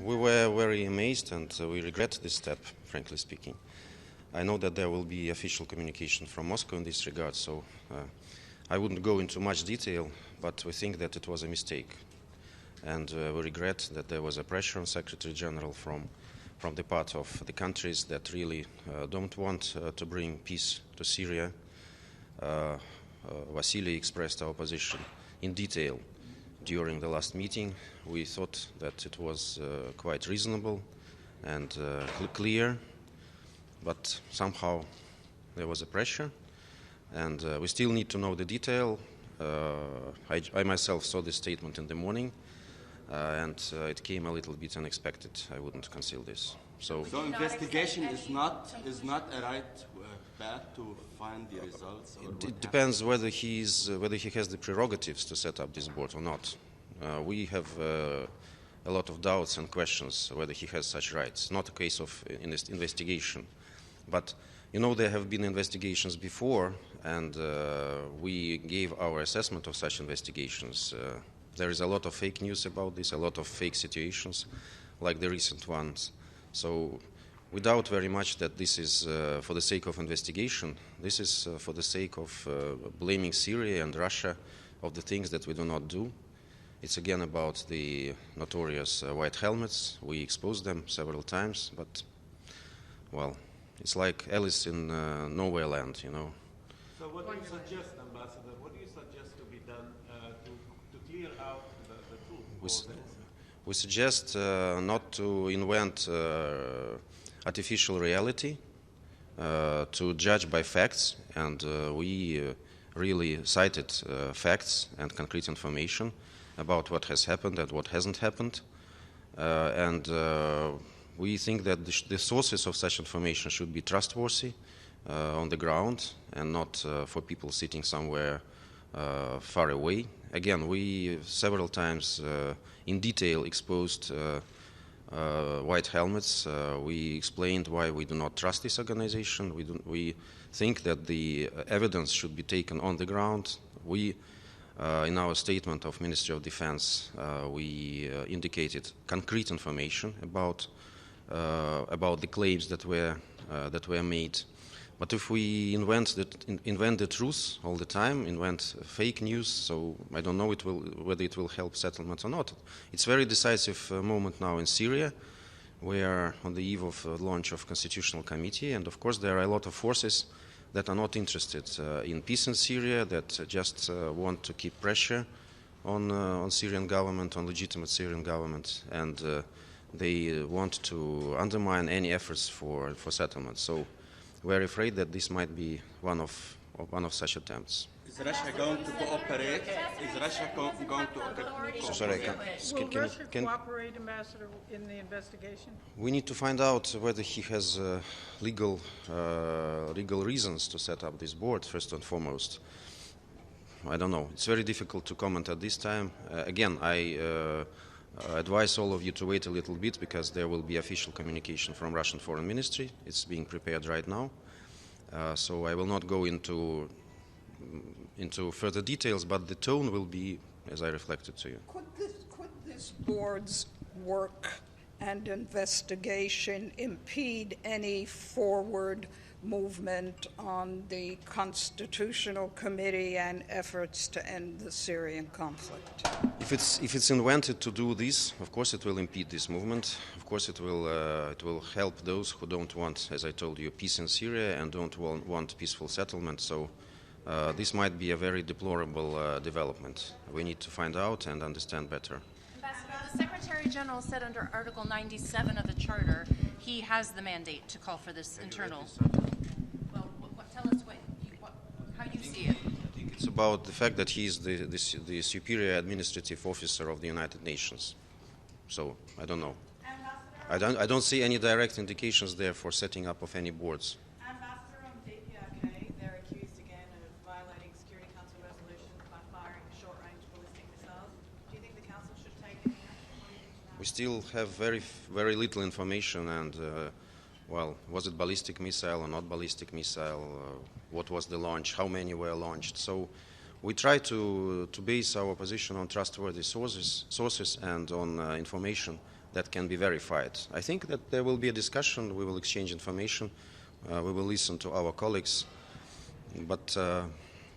We were very amazed, and we regret this step, frankly speaking. I know that there will be official communication from Moscow in this regard, so I wouldn't go into much detail, but we think that it was a mistake. And we regret that there was a pressure on Secretary General from the part of the countries that really don't want to bring peace to Syria. Vasily expressed our position in detail during the last meeting. We thought that it was quite reasonable and clear, but somehow there was a pressure, and we still need to know the detail. I myself saw this statement in the morning, and it came a little bit unexpected. I wouldn't conceal this. So investigation is not a right path to find the results. It depends whether he has the prerogatives to set up this board or not. We have a lot of doubts and questions whether he has such rights. Not a case of investigation, but you know there have been investigations before, and we gave our assessment of such investigations. There is a lot of fake news about this, a lot of fake situations, like the recent ones. So we doubt very much that this is for the sake of investigation. This is for the sake of blaming Syria and Russia of the things that we do not do. It's again about the notorious white helmets. We exposed them several times, but, well, it's like Alice in Nowhere Land, you know. So what do you suggest, Ambassador? What do you suggest to be done to clear out the truth? We suggest not to invent artificial reality, to judge by facts, and we really cited facts and concrete information about what has happened and what hasn't happened. And we think that the sources of such information should be trustworthy on the ground and not for people sitting somewhere far away. Again, we several times in detail exposed white helmets. We explained why we do not trust this organization. We think that the evidence should be taken on the ground. We, in our statement of Ministry of Defense, we indicated concrete information about the claims that were made. But if we invent the truth all the time, invent fake news, so I don't know whether it will help settlement or not. It's a very decisive moment now in Syria. We are on the eve of launch of Constitutional Committee, and of course there are a lot of forces that are not interested in peace in Syria, that just want to keep pressure on Syrian government, on legitimate Syrian government, and they want to undermine any efforts for settlement. So we're afraid that this might be one of such attempts. Is Russia going to cooperate? Is Russia going to cooperate? Sorry, Will Russia cooperate, Ambassador, in the investigation? We need to find out whether he has legal reasons to set up this board, first and foremost. I don't know. It's very difficult to comment at this time. Again, I advise all of you to wait a little bit, because there will be official communication from Russian Foreign Ministry. It's being prepared right now. So I will not go into further details, but the tone will be as I reflected to you. Could this board's work and investigation impede any forward movement on the Constitutional Committee and efforts to end the Syrian conflict? If it's invented to do this, of course it will impede this movement. Of course it will help those who don't want, as I told you, peace in Syria and don't want peaceful settlement. So this might be a very deplorable development. We need to find out and understand better. Ambassador, the Secretary General said under Article 97 of the Charter he has the mandate to call for this internal. Well, tell us how you see it. I think it's about the fact that he is the superior administrative officer of the United Nations. So I don't know. I don't see any direct indications there for setting up of any boards. Ambassador, on DPRK, they're accused again of violating Security Council resolutions by firing short-range ballistic missiles. Do you think the Council should take any action? We still have very little information, and well, was it ballistic missile or not ballistic missile? What was the launch? How many were launched? So we try to base our position on trustworthy sources and on information that can be verified. I think that there will be a discussion, we will exchange information, we will listen to our colleagues, but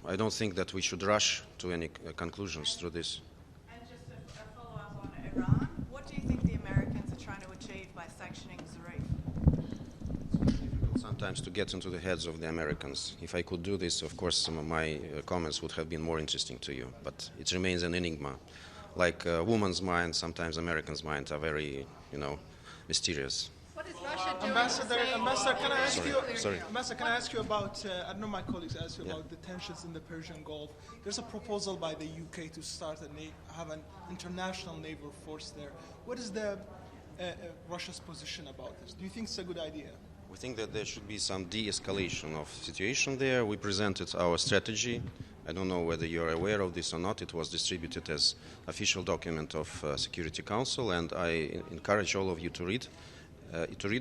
I don't think that we should rush to any conclusions through this. And just a follow-up on Iran, what do you think the Americans are trying to achieve by sanctioning Zarif? It's difficult sometimes to get into the heads of the Americans. If I could do this, of course, some of my comments would have been more interesting to you, but it remains an enigma. Like a woman's mind, sometimes Americans' minds are very, mysterious. What is Russia doing? Ambassador, can I ask you? Sorry. Ambassador, can I ask you about? I know my colleagues asked you about the tensions in the Persian Gulf. There's a proposal by the UK to start have an international naval force there. What is the Russia's position about this? Do you think it's a good idea? We think that there should be some de-escalation of situation there. We presented our strategy. I don't know whether you're aware of this or not. It was distributed as official document of Security Council, and I encourage all of you to read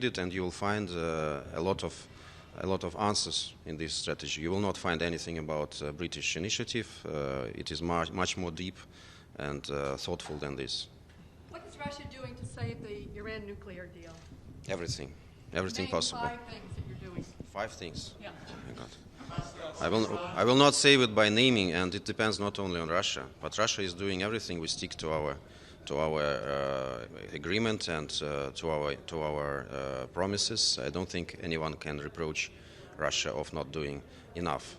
it, and you will find a lot of answers in this strategy. You will not find anything about British initiative. It is much more deep and thoughtful than this. What is Russia doing to save the Iran nuclear deal? Everything Name possible. 5 things that you're doing. 5 things. Yeah. Oh my God. I will not say it by naming, and it depends not only on Russia, but Russia is doing everything. We stick to our agreement and to our promises. I don't think anyone can reproach Russia of not doing enough.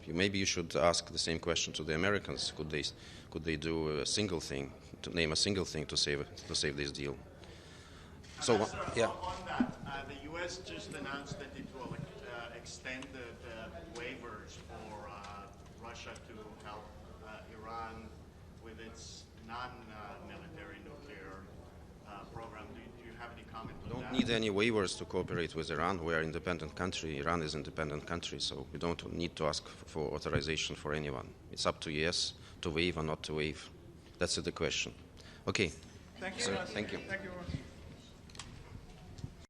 Maybe you should ask the same question to the Americans. Could they do a single thing, to name a single thing to save this deal? So yeah. On that, the U.S. just announced that it will extend the waivers for Russia to help Iran with its non-military nuclear program. Do you have any comment on that? We don't need any waivers to cooperate with Iran. We are an independent country. Iran is an independent country, so we don't need to ask for authorization for anyone. It's up to US to waive or not to waive. That's the question. Okay. Thank you. So, thank you. Thank you.